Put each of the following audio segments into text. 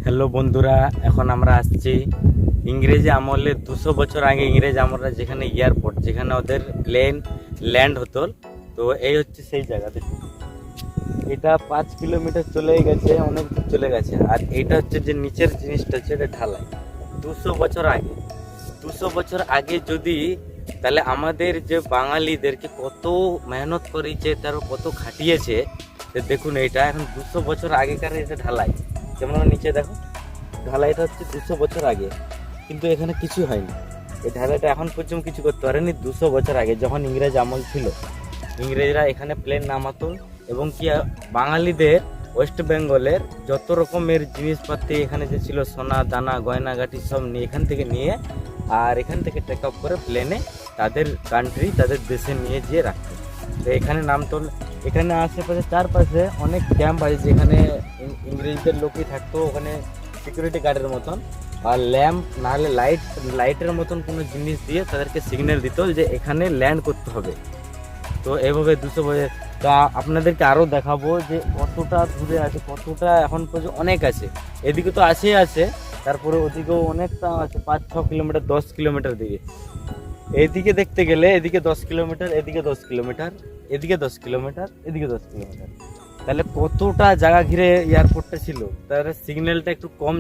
Hello বন্ধুরা, এখন আমরা আসছি ইংরেজি আমলে 200 বছর আগে ইংরেজ আমরা যেখানে এয়ারপোর্ট, যেখানে ওদের প্লেন ল্যান্ড হতো। তো এই হচ্ছে সেই জায়গা। দেখুন, এটা 5 কিলোমিটার চলে গেছে, অনেক দূর চলে গেছে। আর এইটা হচ্ছে যে নিচের জিনিসটা হচ্ছে এটা ঢালাই। 200 বছর আগে, 200 বছর আগে যদি, তাহলে আমাদের যে বাঙালিদেরকে কত মেহনত করেছে, তারও কত খাটিয়েছে। তো দেখুন, এইটা এখন 200 বছর আগেকার এটা ঢালাই। যেমন নিচে দেখো, ঢালাইটা হচ্ছে 200 বছর আগে, কিন্তু এখানে কিছু হয়নি। এই ঢালাইটা এখন পর্যন্ত কিছু করতে পারেনি। 200 বছর আগে যখন ইংরেজ আমল ছিল, ইংরেজরা এখানে প্লেন নামাতো এবং কি বাঙালিদের ওয়েস্ট বেঙ্গলের যত রকমের জিনিসপাতি এখানে যে ছিল, সোনা দানা গয়নাগাটি সব নিয়ে এখান থেকে নিয়ে, আর এখান থেকে টেক আপ করে প্লেনে তাদের কান্ট্রি, তাদের দেশে নিয়ে যেয়ে রাখতো। তো এখানে নামতো। এখানে আশেপাশে চারপাশে অনেক ক্যাম্প আছে, যেখানে ইংরেজদের লোকই থাকতো, ওখানে সিকিউরিটি গার্ডের মতন। আর ল্যাম্প নাহলে লাইটের মতন কোনো জিনিস দিয়ে তাদেরকে সিগন্যাল দিত যে এখানে ল্যান্ড করতে হবে। তো এইভাবে 200 বছর। তা আপনাদেরকে আরও দেখাবো যে কতটা দূরে আছে, কতটা এখন পর্যন্ত অনেক আছে। এদিকে তো আছে, তারপরে ওদিকেও অনেকটা আছে, 5-6 কিলোমিটার, 10 কিলোমিটার দিকে। এইদিকে দেখতে গেলে এদিকে 10 কিলোমিটার, এদিকে 10 কিলোমিটার, এদিকে 10 কিলোমিটার, এদিকে 10 কিলোমিটার। তাহলে কতটা জায়গা ঘিরে এয়ারপোর্টটা ছিল। তার সিগন্যালটা একটু কম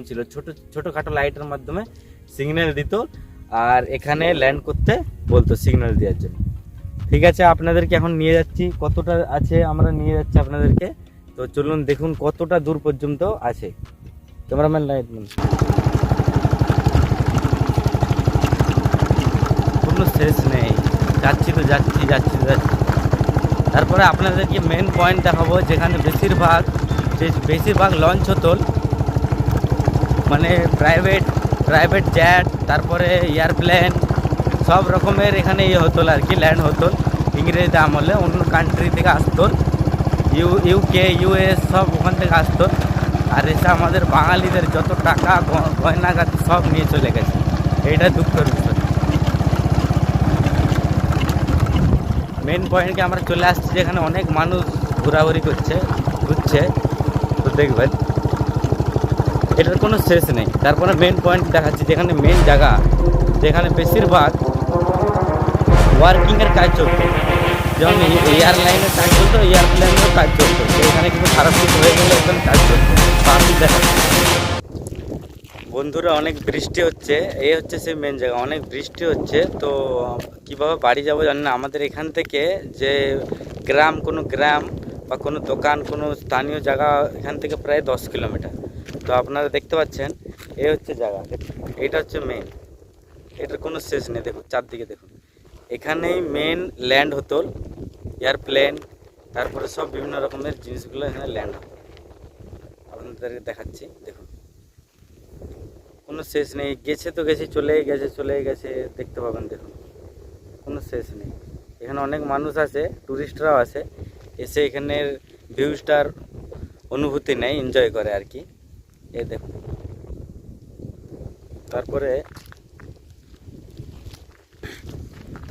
ছিল, ছোটোখাটো লাইটের মাধ্যমে সিগন্যাল দিত, আর এখানে ল্যান্ড করতে বলতো সিগন্যাল দেওয়ার জন্য। ঠিক আছে, আপনাদেরকে এখন নিয়ে যাচ্ছি, কতটা আছে আমরা নিয়ে যাচ্ছি আপনাদেরকে। তো চলুন দেখুন কতটা দূর পর্যন্ত আছে। ক্যামেরাম্যান লাইটম্যান, কোনো শেষ নেই, যাচ্ছি। তারপরে আপনাদেরকে মেন পয়েন্ট দেখাবো, যেখানে বেশিরভাগ লঞ্চ হতো, মানে প্রাইভেট জেট, তারপরে এয়ারপ্লেন, সব রকমের এখানে হতো আর কি, ল্যান্ড হতো। ইংরেজ আমলে অন্য কান্ট্রি থেকে আসতো, ইউকে ইউএস সব ওখান থেকে আসতো। আর এসে আমাদের বাঙালিদের যত টাকা গয়নাগাটি সব নিয়ে চলে গেছে। এইটা দুঃখের বিষয়। মেন পয়েন্টকে আমরা চলে আসছি, যেখানে অনেক মানুষ ঘোরাঘুরি ঘুরছে। তো দেখবেন এটার কোনো শেষ নেই। তারপরে মেন পয়েন্ট দেখাচ্ছি, যেখানে মেন জায়গা, যেখানে বেশিরভাগ ওয়ার্কিংয়ের কাজ চলতো। যেমন এয়ারলাইনের কাজ চলতো, এয়ারপ্লেনের কাজ চলতো। তো এখানে কিন্তু খারাপ কিছু হয়ে গেলে ওখানে কাজ চলতো। বন্ধুরা, অনেক বৃষ্টি হচ্ছে, এই হচ্ছে সেই মেন জায়গা। অনেক বৃষ্টি হচ্ছে, তো কিভাবে বাড়ি যাবো জানি না। আমাদের এখান থেকে যে কোনো গ্রাম বা কোনো দোকান, কোনো স্থানীয় জায়গা, এখান থেকে প্রায় 10 কিলোমিটার। তো আপনারা দেখতে পাচ্ছেন, এই হচ্ছে জায়গা। এইটা হচ্ছে মেন, এটার কোনো শেষ নেই। দেখুন চারদিকে দেখুন, এখানেই মেন ল্যান্ড হতো এয়ারপ্লেন, তারপরে সব বিভিন্ন রকমের জিনিসগুলো এখানে ল্যান্ড হতো। আপনাদেরকে দেখাচ্ছি, দেখুন কোনো শেষ নেই। গেছে তো গেছে, চলে গেছে, দেখতে পাবেন। দেখুন কোনো শেষ নেই। এখানে অনেক মানুষ আসে, টুরিস্টরাও আসে, এসে এখানের ভিউজটার অনুভূতি নেয়, এনজয় করে আর কি। এই দেখুন,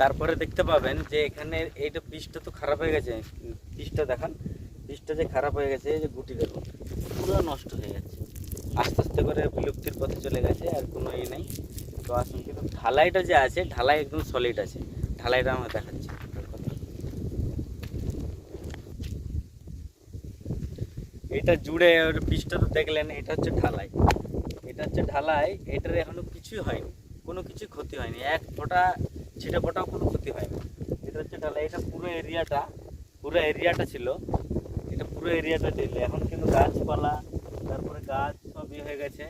তারপরে দেখতে পাবেন যে এখানে এইটা পিচটা তো খারাপ হয়ে গেছে। পিচটা দেখান, পিচটা যে খারাপ হয়ে গেছে, এই যে গুটি দেখুন পুরো নষ্ট হয়ে গেছে, আস্তে আস্তে করে বিলুপ্তির পথে চলে গেছে, আর কোনো নেই। তো আসুন, কিন্তু ঢালাইটা যে আছে, ঢালাই একদম সলিড আছে। ঢালাইটা আমরা দেখাচ্ছি। এটা জুড়ে পিচটা তো দেখলেন, এটা হচ্ছে ঢালাই। এটার এখনো কিছুই হয়নি, কোনো কিছু ক্ষতি হয়নি, এক ফোঁটা ছিটে ফোঁটাও কোনো ক্ষতি হয়নি। এটা হচ্ছে ঢালাই। এটা পুরো এরিয়াটা ছিল, এটা পুরো এরিয়াটা দিলে এখন কিন্তু গাছপালা, তারপরে গাছ সব হয়ে গেছে,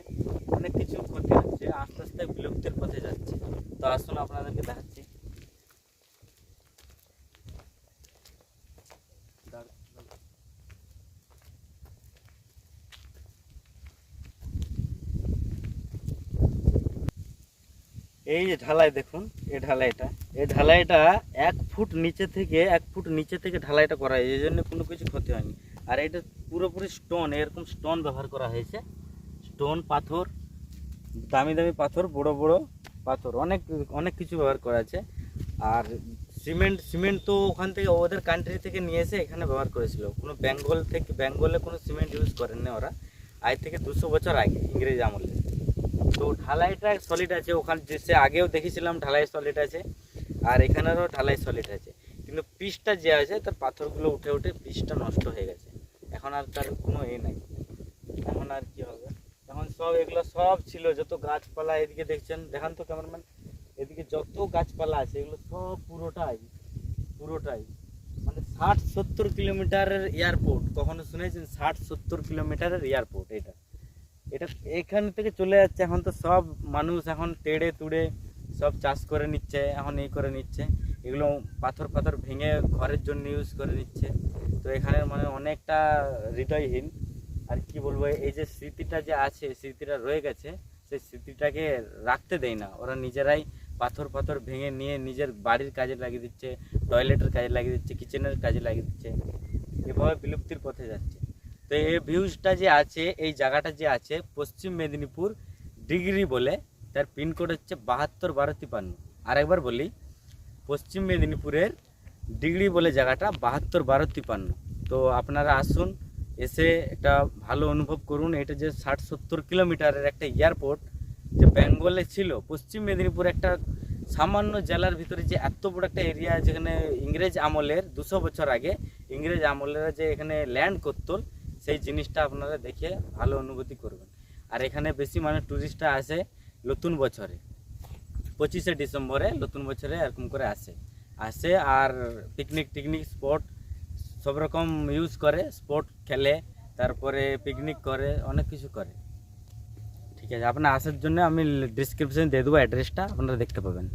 অনেক কিছু ক্ষতি হচ্ছে, আস্তে আস্তে বিলুপ্তির পথে যাচ্ছে। তো আসুন আপনাদেরকে দেখাচ্ছি। এই যে ঢালাই দেখুন, এই ঢালাইটা 1 ফুট নিচে থেকে ঢালাইটা করা হয়েছে, এই জন্য কোনো কিছু ক্ষতি হয়নি। আর এটা পুরোপুরি স্টোন, এরকম স্টোন ব্যবহার করা হয়েছে। স্টোন, পাথর, দামি পাথর, বড় বড় পাথর, অনেক অনেক কিছু ব্যবহার করা আছে। আর সিমেন্ট তো ওখান থেকে ওদের কান্ট্রি থেকে নিয়ে এসে এখানে ব্যবহার করেছিল। কোনো বেঙ্গলে কোনো সিমেন্ট ইউজ করেন না ওরা। আজ থেকে 200 বছর আগে ইংরেজ আমলে। তো ঢালাইটা সলিড আছে, ওখানে যে আগেও দেখেছিলাম ঢালাই সলিড আছে, আর এখানেরও ঢালাই সলিড আছে, কিন্তু পিচটা যে আছে তার পাথরগুলো উঠে উঠে পিচটা নষ্ট হয়ে গেছে। এখন আর তার কোনো নাই, এখন আর কি হবে। এখন সব এগুলো সব ছিল, যত গাছপালা এদিকে দেখছেন, দেখান তো ক্যামেরাম্যান, এদিকে যত গাছপালা আছে এগুলো সব পুরোটাই মানে 60-70 কিলোমিটারের এয়ারপোর্ট। কখনো শুনেছেন 60-70 কিলোমিটারের এয়ারপোর্ট? এটা এটা এখান থেকে চলে যাচ্ছে। এখন তো সব মানুষ এখন তেড়ে তুড়ে সব চাষ করে নিচ্ছে, এখন এই করে নিচ্ছে, এগুলো পাথর ভেঙে ঘরের জন্য ইউজ করে নিচ্ছে। তো এখানে মানে অনেকটা হৃদয়হীন, আর কি বলবো, এই যে স্মৃতিটা যে আছে, স্মৃতিটা রয়ে গেছে, সেই স্মৃতিটাকে রাখতে দেয় না ওরা, নিজেরাই পাথর ভেঙে নিয়ে নিজের বাড়ির কাজে লাগিয়ে দিচ্ছে, টয়লেটের কাজে লাগিয়ে দিচ্ছে, কিচেনের কাজে লাগিয়ে দিচ্ছে, এভাবে বিলুপ্তির পথে যাচ্ছে। তো এই ভিউজটা যে আছে, এই জায়গাটা যে আছে পশ্চিম মেদিনীপুর ডিগ্রি বলে, তার পিনকোড হচ্ছে 72-1253। আরেকবার বলি, পশ্চিম মেদিনীপুরের ডিগ্রি বলে জায়গাটা 72-1253। তো আপনারা আসুন, এসে একটা ভালো অনুভব করুন। এটা যে 60-70 কিলোমিটারের একটা এয়ারপোর্ট, যে বেঙ্গলে ছিল, পশ্চিম মেদিনীপুর একটা সামান্য জেলার ভিতরে যে এত বড় একটা এরিয়া, যেখানে ইংরেজ আমলের 200 বছর আগে ইংরেজ আমলেরা যে এখানে ল্যান্ড করতো, সেই জিনিসটা আপনারা দেখে ভালো অনুভূতি করবেন। আর এখানে বেশি মানে টুরিস্টরা আসে নতুন বছরে, 25শে ডিসেম্বরে নতুন বছরে এরকম করে আসে আর পিকনিক স্পট সব রকম ইউজ করে, স্পোর্ট খেলে, তারপরে পিকনিক করে, অনেক কিছু করে। ঠিক আছে, আপনার আসার জন্য আমি ডিসক্রিপশন দিয়ে দেবো অ্যাড্রেসটা, আপনারা দেখতে পাবেন।